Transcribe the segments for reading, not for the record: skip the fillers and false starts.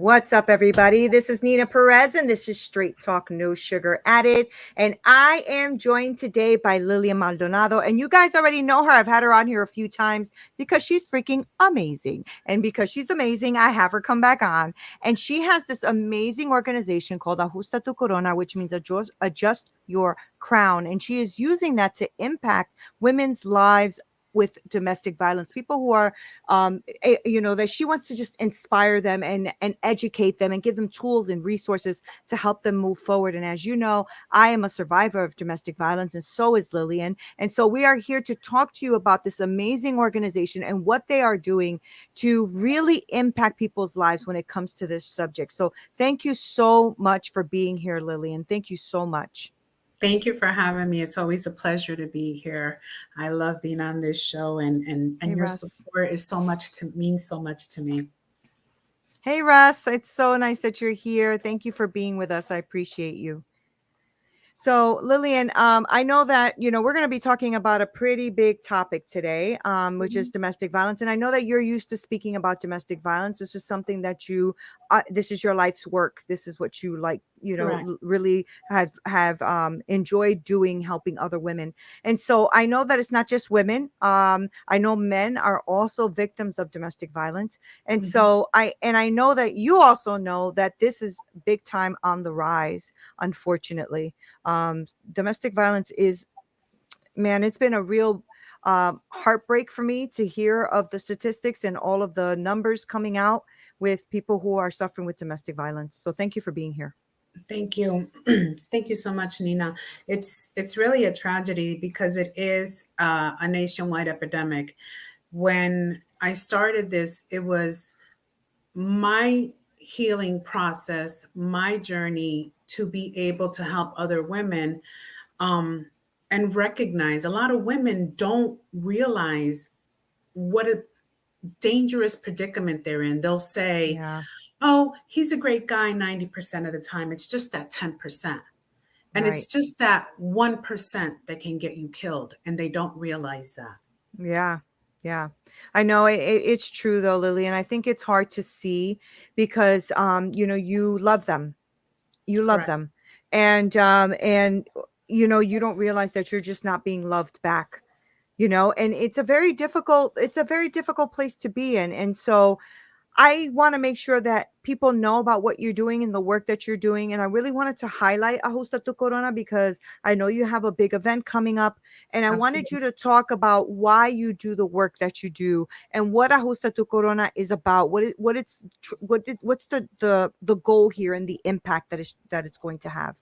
What's up, everybody? This is Nina Perez, and this is Straight Talk, No Sugar Added. And I am joined today by Lilian Maldonado. And you guys already know her. I've had her on here a few times because she's freaking amazing. And because she's amazing, I have her come back on. And she has this amazing organization called Ajusta tu Corona, which means adjust your crown. And she is using that to impact women's lives with domestic violence, people who are that she wants to just inspire them and educate them and give them tools and resources to help them move forward. And as you know, I am a survivor of domestic violence, and so is Lilian. And so we are here to talk to you about this amazing organization and what they are doing to really impact people's lives when it comes to this subject. So thank you so much for being here, Lilian. Thank you so much. Thank you for having me. It's always a pleasure to be here. I love being on this show, and Hey, your Russ. support is means so much to me. Hey, Russ. It's so nice that you're here. Thank you for being with us. I appreciate you. So, Lilian, I know that, we're going to be talking about a pretty big topic today, which is Mhm. domestic violence. And I know that you're used to speaking about domestic violence. This is something that this is your life's work. This is what you like, Correct. really have enjoyed doing, helping other women. And so I know that it's not just women. I know men are also victims of domestic violence. And Mhm. so I know that you also know that this is big time on the rise, unfortunately. Domestic violence is, man, it's been a real heartbreak for me to hear of the statistics and all of the numbers coming out with people who are suffering with domestic violence. So thank you for being here. Thank you. Thank you so much, Nina. It's really a tragedy because it is a nationwide epidemic. When I started this, it was my healing process, my journey to be able to help other women, um, and recognize a lot of women don't realize what a dangerous predicament they're in. They'll say, Yeah, oh, he's a great guy 90% of the time. It's just that 10%. And it's right. just that 1% that can get you killed. And they don't realize that. Yeah. Yeah. I know it's true though, Lily. And I think it's hard to see because, you love them. You love Correct. them. And you don't realize that you're just not being loved back, and it's a very difficult place to be in. And so I want to make sure that people know about what you're doing and the work that you're doing. And I really wanted to highlight Ajusta tu Corona because I know you have a big event coming up. And I wanted Absolutely. you to talk about why you do the work that you do and what Ajusta tu Corona is about. What's the goal here and the impact that it's going to have.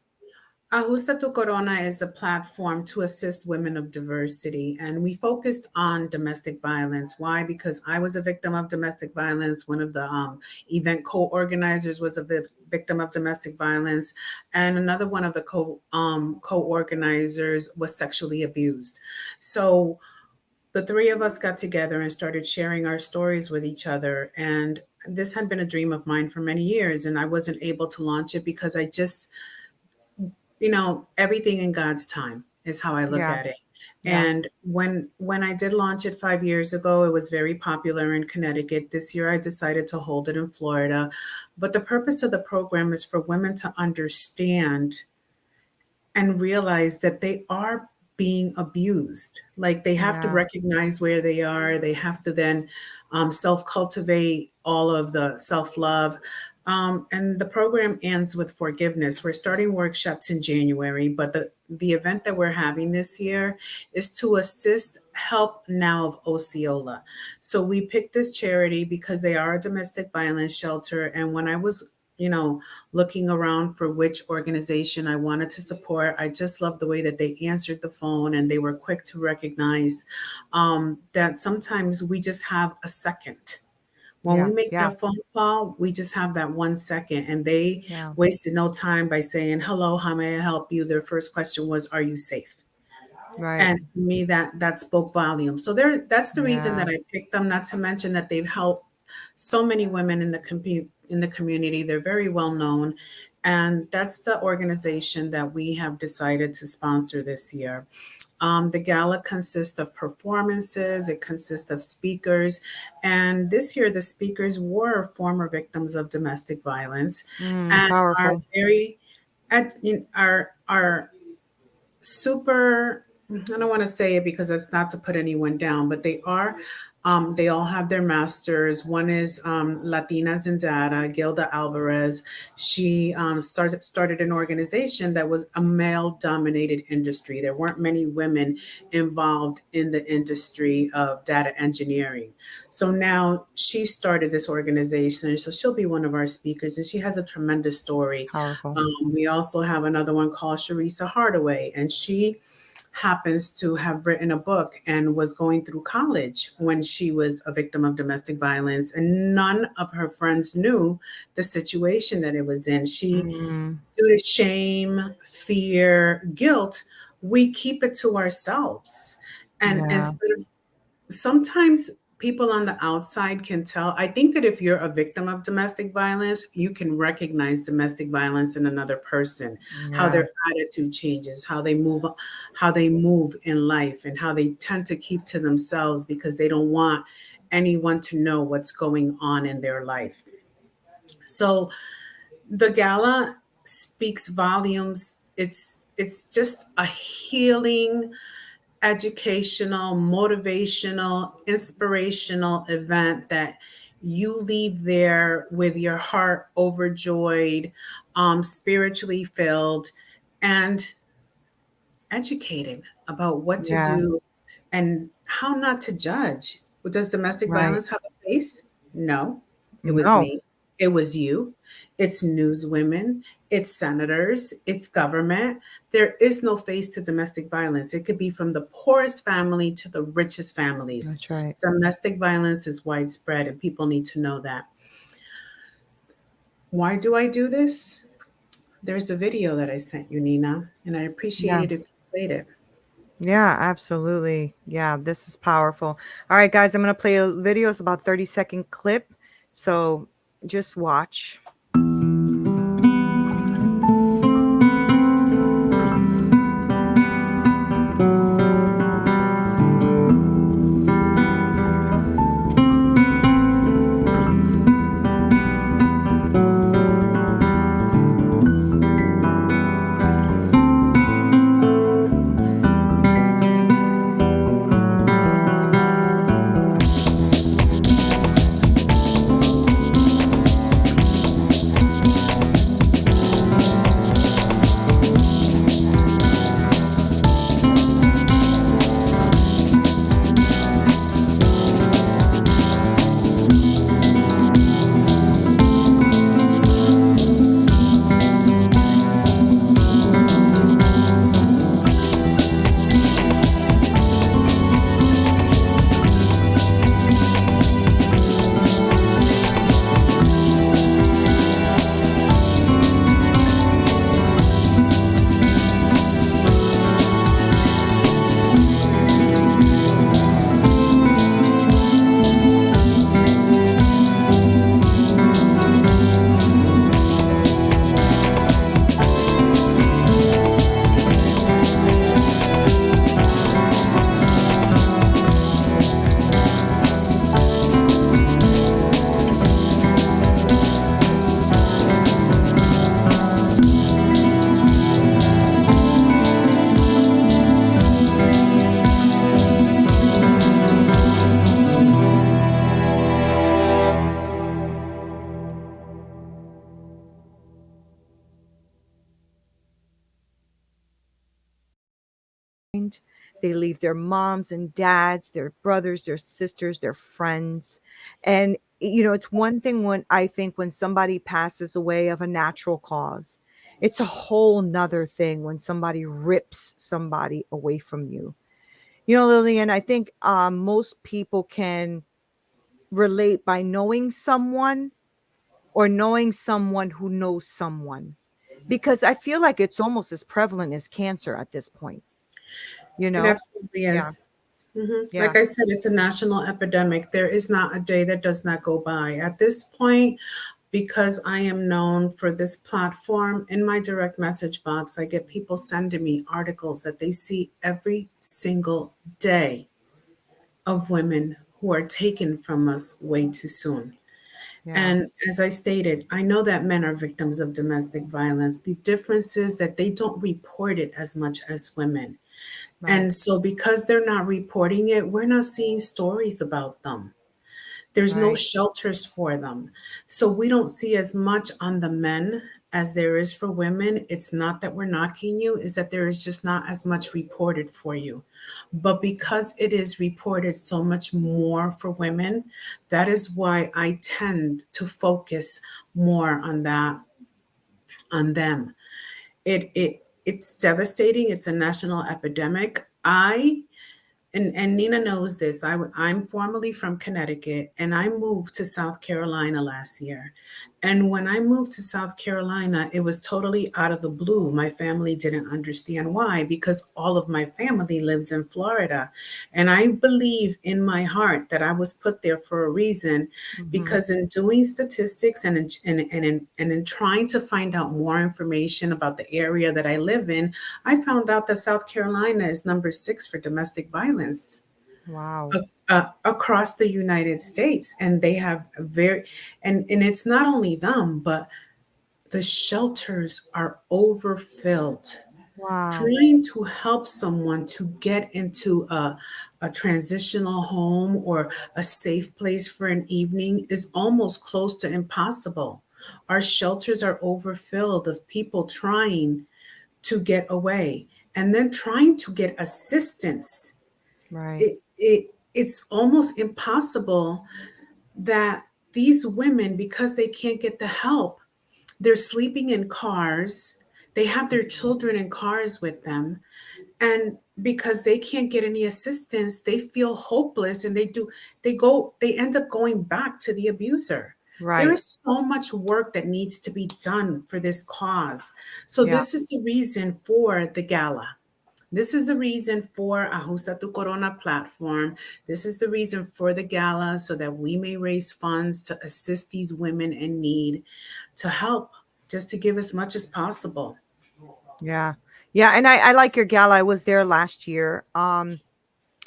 Ajusta tu Corona is a platform to assist women of diversity, and we focused on domestic violence. Why? Because I was a victim of domestic violence. One of the event co-organizers was a victim of domestic violence, and another one of the co-organizers was sexually abused. So the three of us got together and started sharing our stories with each other, and this had been a dream of mine for many years, and I wasn't able to launch it because I just, everything in God's time is how I look Yeah. at it. Yeah. And when I did launch it 5 years ago, it was very popular in Connecticut. This year I decided to hold it in Florida. But the purpose of the program is for women to understand and realize that they are being abused. Like they have to Yeah. recognize where they are. They have to then self cultivate all of the self love. And the program ends with forgiveness. We're starting workshops in January, but the event that we're having this year is to assist Help Now of Osceola. So we picked this charity because they are a domestic violence shelter. And when I was, you know, looking around for which organization I wanted to support, I just loved the way that they answered the phone and they were quick to recognize that sometimes we just have a second. When we Yeah. make Yeah. that phone call, we just have that 1 second, and they Yeah. wasted no time by saying, "Hello, how may I help you?" Their first question was, "Are you safe?" Right. And to me, that spoke volumes. So that's the reason Yeah. that I picked them. Not to mention that they've helped so many women in the community. They're very well known, and that's the organization that we have decided to sponsor this year. The gala consists of performances, it consists of speakers. And this year, the speakers were former victims of domestic violence and are Powerful. very, are super, I don't want to say it because it's not to put anyone down, but they all have their masters. One is Latinas in Data, Gilda Alvarez. She started an organization that was a male dominated industry. There weren't many women involved in the industry of data engineering. So now she started this organization. So she'll be one of our speakers, and she has a tremendous story. Powerful. We also have another one called Sharisa Hardaway, and she happens to have written a book and was going through college when she was a victim of domestic violence, and none of her friends knew the situation that it was in. She, Mm, due to shame, fear, guilt, we keep it to ourselves. And yeah. instead of, sometimes people on the outside can tell. I think that if you're a victim of domestic violence, you can recognize domestic violence in another person, how Yeah. their attitude changes, how they move in life, and how they tend to keep to themselves because they don't want anyone to know what's going on in their life. So the gala speaks volumes. It's just a healing, educational, motivational, inspirational event that you leave there with your heart overjoyed, spiritually filled, and educated about what to Yeah. do and how not to judge. Does domestic Right. violence have a face? No, it was No. me. It was you. It's newswomen. It's senators. It's government. There is no face to domestic violence. It could be from the poorest family to the richest families. That's right. Domestic violence is widespread, and people need to know that. Why do I do this? There's a video that I sent you, Nina, and I appreciate Yeah. it if you played it. Yeah, absolutely. Yeah, this is powerful. All right, guys, I'm going to play a video. It's about 30-second clip. So just watch. They leave their moms and dads, their brothers, their sisters, their friends. And, it's one thing when I think when somebody passes away of a natural cause, it's a whole nother thing when somebody rips somebody away from you. Lillian, I think most people can relate by knowing someone or knowing someone who knows someone, because I feel like it's almost as prevalent as cancer at this point, you It know? absolutely Yeah. is. Yeah. Like I said, it's a national epidemic. There is not a day that does not go by. At this point, because I am known for this platform, in my direct message box, I get people sending me articles that they see every single day of women who are taken from us way too soon. Yeah. And as I stated, I know that men are victims of domestic violence. The difference is that they don't report it as much as women. Right. And so, because they're not reporting it, we're not seeing stories about them. There's no Right. shelters for them. So we don't see as much on the men as there is for women. It's not that we're knocking you, is that there is just not as much reported for you. But because it is reported so much more for women, that is why I tend to focus more on that, on them. It's devastating. It's a national epidemic. And Nina knows this. I'm formerly from Connecticut, and I moved to South Carolina last year. And when I moved to South Carolina, it was totally out of the blue. My family didn't understand why, because all of my family lives in Florida. And I believe in my heart that I was put there for a reason, Hmm. because in doing statistics and in trying to find out more information about the area that I live in, I found out that South Carolina is number 6 for domestic violence Wow. across the United States. And they have very, and it's not only them, but the shelters are overfilled. Wow. Trying to help someone to get into a transitional home or a safe place for an evening is almost close to impossible. Our shelters are overfilled of people trying to get away and then trying to get assistance. Right. It's almost impossible that these women, because they can't get the help, they're sleeping in cars, they have their children in cars with them, and because they can't get any assistance, they feel hopeless, and they end up going back to the abuser. There Right. is so much work that needs to be done for this cause. So Yeah. this is the reason for the gala. This is the reason for Ajusta Tu Corona platform. This is the reason for the gala, so that we may raise funds to assist these women in need, to help, just to give as much as possible. Yeah. Yeah. And I like your gala. I was there last year.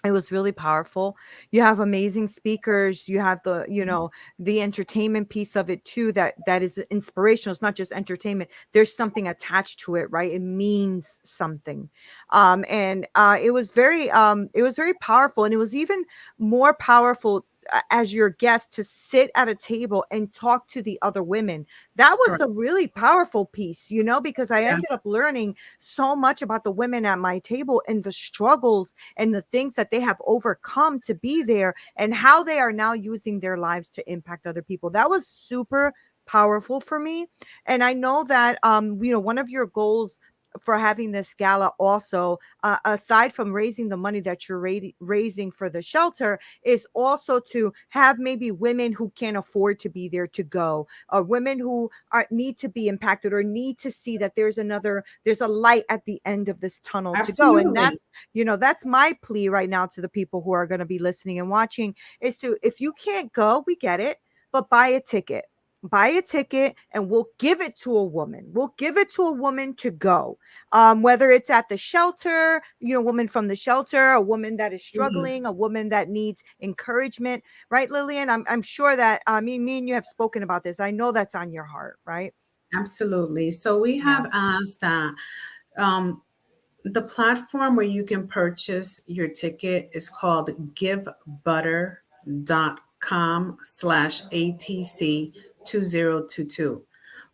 It was really powerful. You have amazing speakers. You have the entertainment piece of it too, that is inspirational. It's not just entertainment. There's something attached to it, right? It means something. And it was very powerful, and it was even more powerful as your guest to sit at a table and talk to the other women. That was Correct. the really powerful piece, because I Yeah, ended up learning so much about the women at my table and the struggles and the things that they have overcome to be there, and how they are now using their lives to impact other people. That was super powerful for me. And I know that one of your goals for having this gala also, aside from raising the money that you're raising for the shelter, is also to have maybe women who can't afford to be there to go, or women who need to be impacted, or need to see that there's a light at the end of this tunnel to go. And absolutely. that's my plea right now to the people who are going to be listening and watching, is to, if you can't go, we get it, but buy a ticket. Buy a ticket, and we'll give it to a woman. We'll give it to a woman to go. Whether it's at the shelter, woman from the shelter, a woman that is Mhm. struggling, a woman that needs encouragement, right, Lillian? I'm sure that me and you have spoken about this. I know that's on your heart, right? Absolutely. So we Yeah. have asked that um, the platform where you can purchase your ticket is called givebutter.com/ATC2022.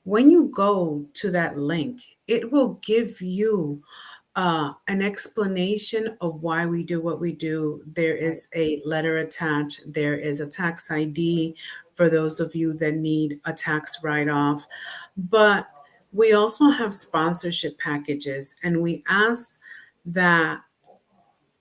When you go to that link, it will give you an explanation of why we do what we do. There Right. is a letter attached, there is a tax ID for those of you that need a tax write off. But we also have sponsorship packages, and we ask that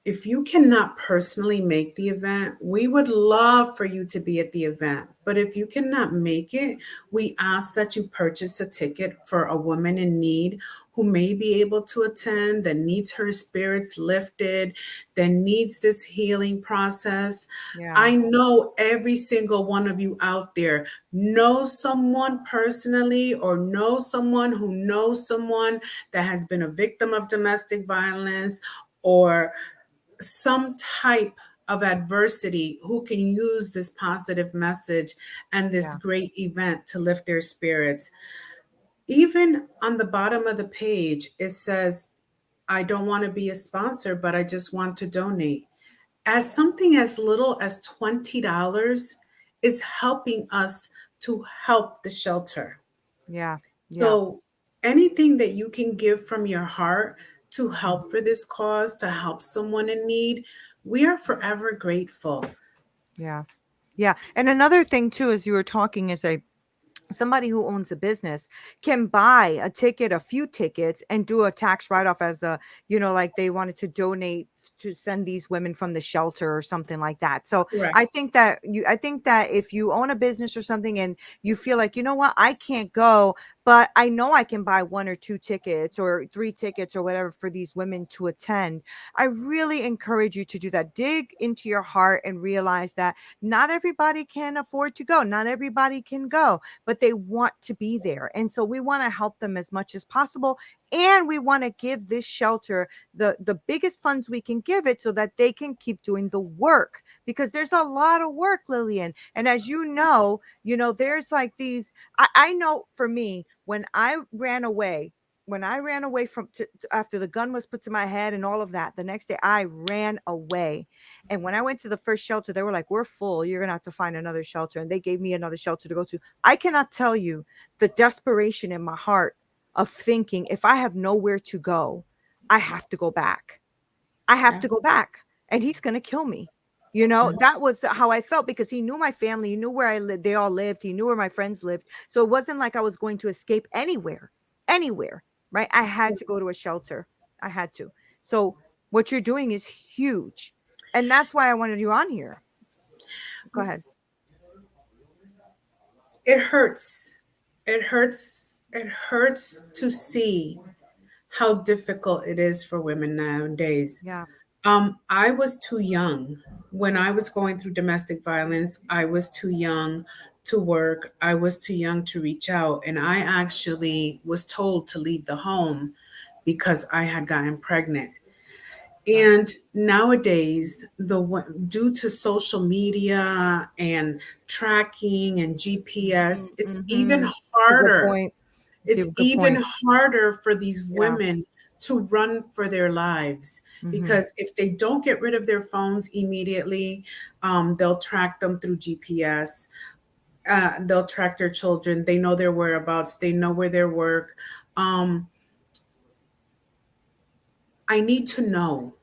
if you cannot personally make the event, we would love for you to be at the event. But if you cannot make it, we ask that you purchase a ticket for a woman in need, who may be able to attend, that needs her spirits lifted, that needs this healing process. Yeah. I know every single one of you out there knows someone personally or knows someone who knows someone that has been a victim of domestic violence or some type of adversity who can use this positive message and this Yeah. great event to lift their spirits. Even on the bottom of the page, it says, I don't want to be a sponsor, but I just want to donate. As something as little as $20 is helping us to help the shelter. Yeah. Yeah. So anything that you can give from your heart to Mhm. help for this cause, to help someone in need, we are forever grateful. Yeah. Yeah. And another thing too, as you were talking, is somebody who owns a business can buy a ticket, a few tickets, and do a tax write-off as a, like they wanted to donate to send these women from the shelter or something like that. So Correct. I think that if you own a business or something and you feel like, you know what, I can't go, but I know I can buy one or two tickets or three tickets or whatever for these women to attend, I really encourage you to do that. Dig into your heart and realize that not everybody can afford to go. Not everybody can go, but they want to be there. And so we want to help them as much as possible. And we want to give this shelter the biggest funds we can give it so that they can keep doing the work, because there's a lot of work, Lillian. And as there's like these, I know for me, when I ran away after the gun was put to my head and all of that, the next day I ran away. And when I went to the first shelter, they were like, we're full. You're going to have to find another shelter. And they gave me another shelter to go to. I cannot tell you the desperation in my heart of thinking, if I have nowhere to go, I have to go back. I have Yeah. to go back and he's going to kill me. That was how I felt, because he knew my family, he knew where I lived, they all lived, he knew where my friends lived. So it wasn't like I was going to escape anywhere, right? I had to go to a shelter. I had to. So what you're doing is huge. And that's why I wanted you on here. Go ahead. It hurts. It hurts. It hurts to see how difficult it is for women nowadays. Yeah. I was too young when I was going through domestic violence. I was too young to work. I was too young to reach out. And I actually was told to leave the home because I had gotten pregnant. Right. And nowadays, due to social media and tracking and Mm-hmm, GPS, it's even mm-hmm. It's a good harder. point. It's a It's good even point. harder for these Yeah. women to run for their lives, Mm-hmm. because if they don't get rid of their phones immediately, they'll track them through GPS. They'll track their children. They know their whereabouts. They know where they work. Um, I need to know.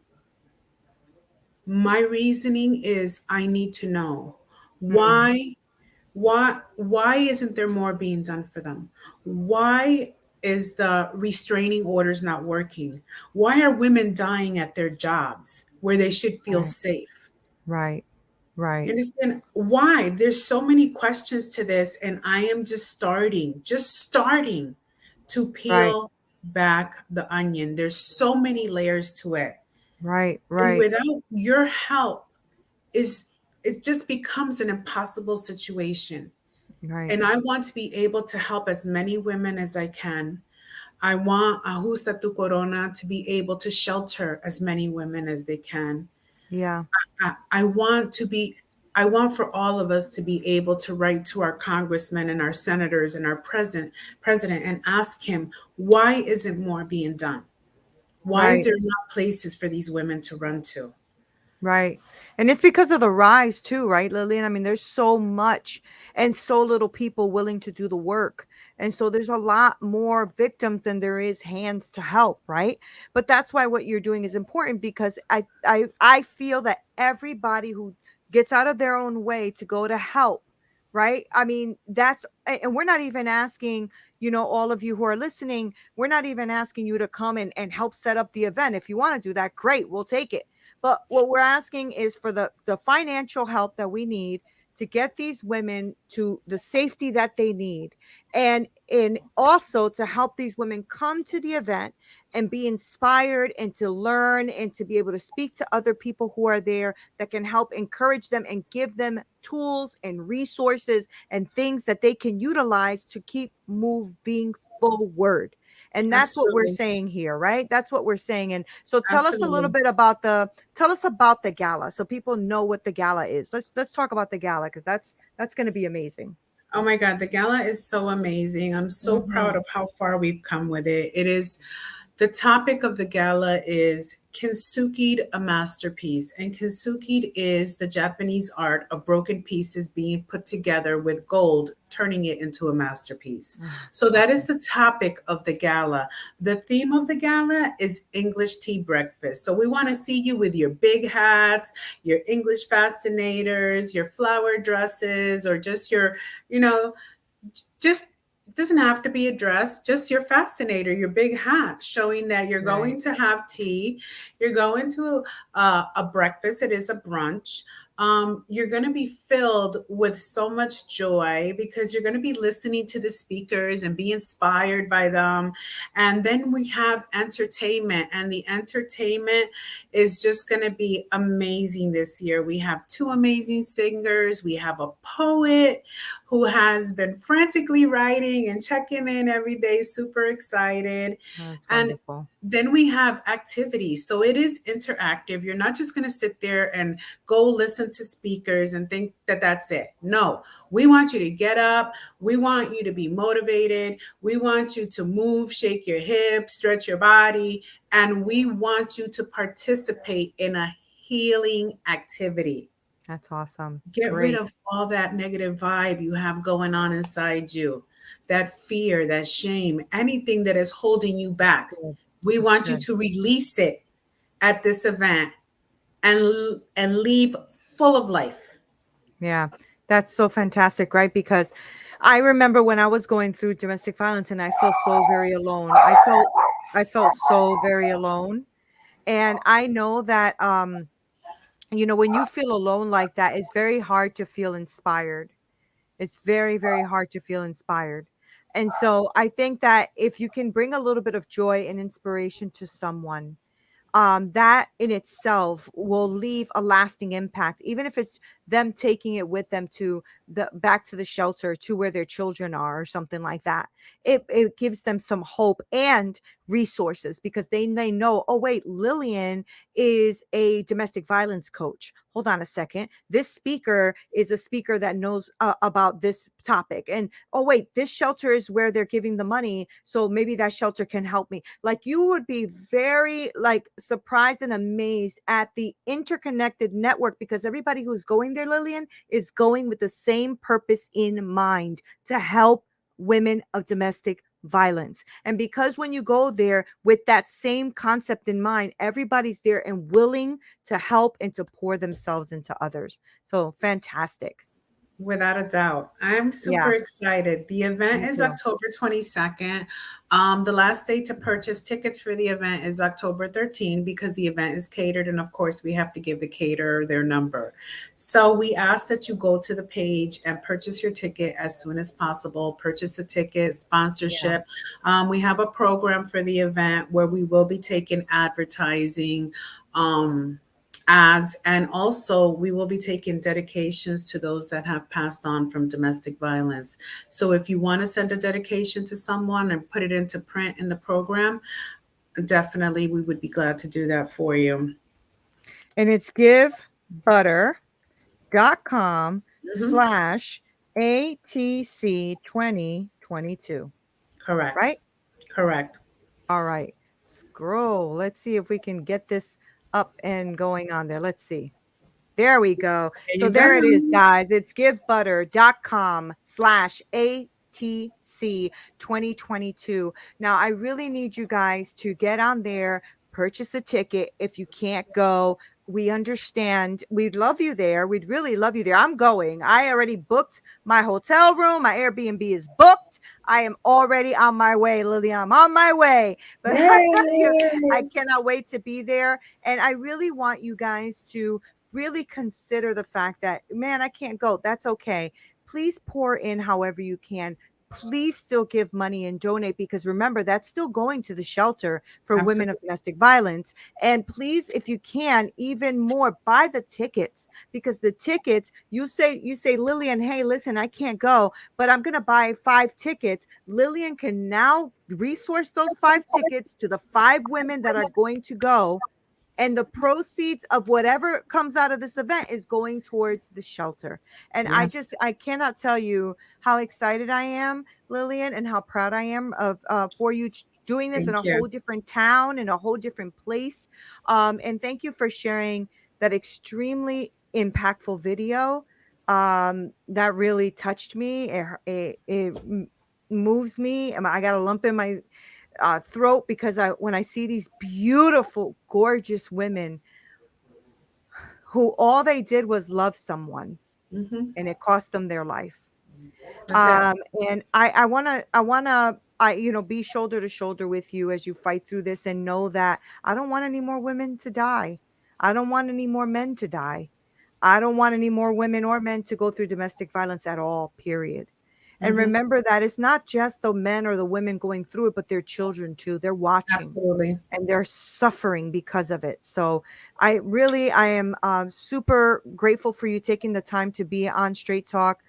My reasoning is I need to know Mm. why why isn't there more being done for them? Why is the restraining orders not working? Why are women dying at their jobs where they should feel Right. safe? Right. You Right. understand why? There's so many questions to this, and I am just starting to Right. peel back the onion. There's so many layers to it. Right. And Right. without your help, is it just becomes an impossible situation. Right. And I want to be able to help as many women as I can. I want Ajusta tu Corona to be able to shelter as many women as they can. Yeah. I want to be I want for all of us to be able to write to our congressmen and our senators and our president and ask him, why isn't more being done? Why is Right. there not places for these women to run to? Right. And it's because of the rise too, right, Lillian? I mean, there's so much and so little people willing to do the work. And so there's a lot more victims than there is hands to help, right? But that's why what you're doing is important, because I feel that everybody who gets out of their own way to go to help, right? I mean, and we're not even asking, all of you who are listening, we're not even asking you to come and help set up the event. If you want to do that, great, we'll take it. But what we're asking is for the financial help that we need to get these women to the safety that they need, and also to help these women come to the event and be inspired and to learn and to be able to speak to other people who are there that can help encourage them and give them tools and resources and things that they can utilize to keep moving forward. And that's what we're Absolutely. saying here, right? That's what we're saying. And so Absolutely. tell us about the gala so people know what the gala is. Let's talk about the gala because that's going to be amazing. Oh my God, the gala is so amazing. I'm so proud Mhm. of how far we've come with it. It is the topic of the gala is kintsugi, a masterpiece. And kintsugi is the Japanese art of broken pieces being put together with gold, turning it into a masterpiece. Ah, So that is okay. the topic of the gala. The theme of the gala is English tea breakfast. So we want to see you with your big hats, your English fascinators, your flower dresses, or just your, you know, just doesn't have to be a dress, just your fascinator, your big hat, showing that you're Right. going to have tea, you're going to a breakfast, it is a brunch. You're going to be filled with so much joy because you're going to be listening to the speakers and be inspired by them. And then we have entertainment, and the entertainment is just going to be amazing this year. We have two amazing singers, we have a poet who has been frantically writing and checking in every day, super excited. That's And wonderful. then we have activities. So it is interactive. You're not just going to sit there and go listen to speakers and think that that's it. No, we want you to get up. We want you to be motivated. We want you to move, shake your hips, stretch your body. And we want you to participate in a healing activity. That's awesome. Get rid Great. of all that negative vibe you have going on inside you, that fear, that shame, anything that is holding you That's back. good. We That's want you good. to release it at this event and leave full of life. Yeah, that's so fantastic, right? Because I remember when I was going through domestic violence and I felt so very alone. I felt so very alone. And I know that when you feel alone like that, it's very hard to feel inspired. It's very, very hard to feel inspired. And so I think that if you can bring a little bit of joy and inspiration to someone, that in itself will leave a lasting impact, even if it's them taking it with them to the back to the shelter to where their children are or something like that. It gives them some hope and resources because they know, oh wait, Lillian is a domestic violence coach. Hold on a second. This speaker is a speaker that knows about this topic. And oh wait, this shelter is where they're giving the money, so maybe that shelter can help me. Like you would be very like surprised and amazed at the interconnected network because everybody who's going there, Lillian, is going with the same purpose in mind to help women of domestic violence. And because when you go there with that same concept in mind, everybody's there and willing to help and to pour themselves into others. So fantastic. Without a doubt. I'm super Yeah, excited. The event me is too. October 22nd. The last day to purchase tickets for the event is October 13th because the event is catered. And of course, we have to give the caterer their number. So we ask that you go to the page and purchase your ticket as soon as possible. Purchase a ticket, Yeah. sponsorship. We have a program for the event where we will be taking advertising. Ads, and also we will be taking dedications to those that have passed on from domestic violence. So if you want to send a dedication to someone and put it into print in the program, definitely we would be glad to do that for you. And it's givebutter.com Hmm. slash ATC 2022, Correct. right? Correct. All right. Scroll. Let's see if we can get this up and going on there. Let's see. There we go. There So you there it is, go. guys. It's givebutter.com slash ATC 2022. Now, I really need you guys to get on there, purchase a ticket. If you can't go, we understand. We'd love you there. We'd really love you there. I'm going. I already booked my hotel room. My Airbnb is booked. I am already on my way, Lily. I'm on my way. But I tell you, I Yay! cannot wait to be there. And I really want you guys to really consider the fact that, man, I can't go. That's okay. Please pour in however you can. Please still give money and donate, because remember, that's still going to the shelter for women of Absolutely. domestic violence. And please, if you can, even more, buy the tickets, because the tickets, you say, Lillian, hey, listen, I can't go, but I'm going to buy 5 tickets. Lillian can now resource those 5 tickets to the 5 women that are going to go, and the proceeds of whatever comes out of this event is going towards the shelter. And Yes. I cannot tell you how excited I am, Lillian, and how proud I am of for you doing this in Thank a you. whole different town, in a whole different place. And thank you for sharing that extremely impactful video. That really touched me. It moves me. I got a lump in my throat, because when I see these beautiful, gorgeous women who all they did was love someone, Hmm. and it cost them their life. That's it. And I want to be shoulder to shoulder with you as you fight through this, and know that I don't want any more women to die. I don't want any more men to die. I don't want any more women or men to go through domestic violence at all, period. And Hmm. remember that it's not just the men or the women going through it, but their children too. They're watching Absolutely. and they're suffering because of it. So I am super grateful for you taking the time to be on Straight Talk.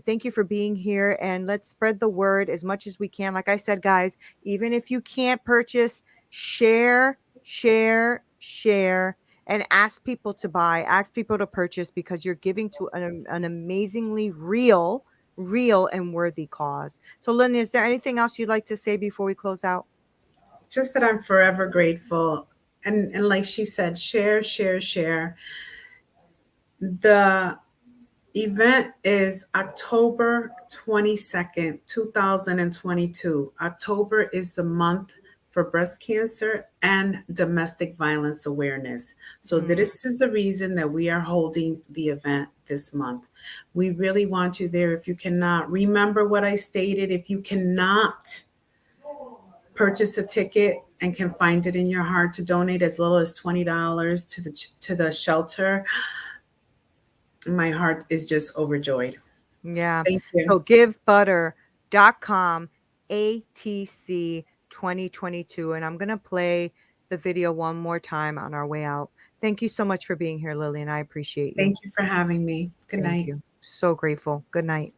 Thank you for being here, and let's spread the word as much as we can. Like I said, guys, even if you can't purchase, share, share, share, and ask people to buy, ask people to purchase, because you're giving to an amazingly real and worthy cause. So, Lynn, is there anything else you'd like to say before we close out? Just that I'm forever grateful. And like she said, share, share, share. The event is October 22nd, 2022. October is the month for breast cancer and domestic violence awareness. So, Mm, this is the reason that we are holding the event this month. We really want you there. If you cannot, remember what I stated. If you cannot purchase a ticket and can find it in your heart to donate as little as $20 to the shelter, my heart is just overjoyed. yeah. Thank you. So givebutter.com ATC 2022. And I'm going to play the video one more time on our way out. Thank you so much for being here, Lillian. I appreciate you. Thank you for having me. Good Thank night. you. So grateful. Good night.